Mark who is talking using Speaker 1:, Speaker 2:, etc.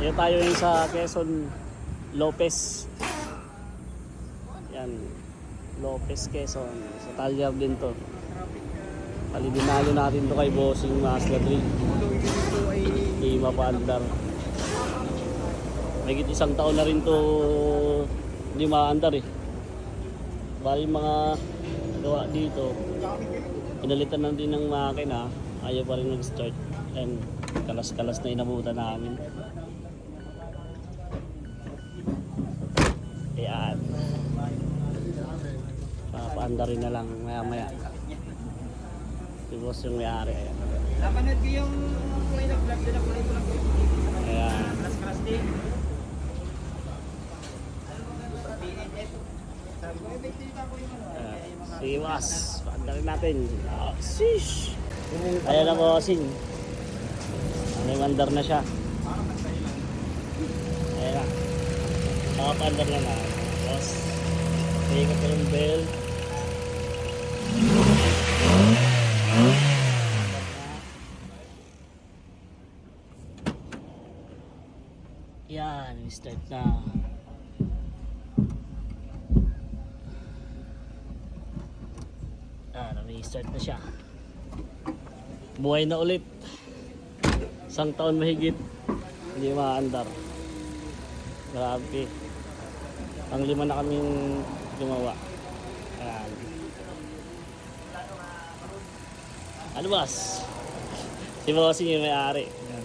Speaker 1: Ngayon tayo yung sa Quezon Lopez. Yan. Lopez, Quezon. Sa Talyar din to. Palibinalo natin to kay Bossing Mazda 3. Hindi mapaandar. May isang taon na rin to hindi maandar eh. Bali mga gawa dito. Pinalitan na din ng makina. Ayaw pa rin mag-start. And kalas-kalas na inabutan namin. Ayan. Papaandarin na lang maya-maya. Si boss yung may-ari. Ayan.
Speaker 2: Napanood ko yung may nag-vlog sila, kulay ko lang po.
Speaker 1: Ayan.
Speaker 2: Kras-kras din.
Speaker 1: Siwas. Paandarin natin. Oh, sheesh. Ayan na bossing. May mandar na siya. Ayan na. Nakapaandar na na. Tapos, ikot ko yung bell. Yan, start na. Start na siya. Buhay na ulit. Isang taon mahigit. Hindi maandar. Grabe. Ang 5 na kaming gumawa. Ayan. Ano boss? Si bossing yung may-ari. Ayan.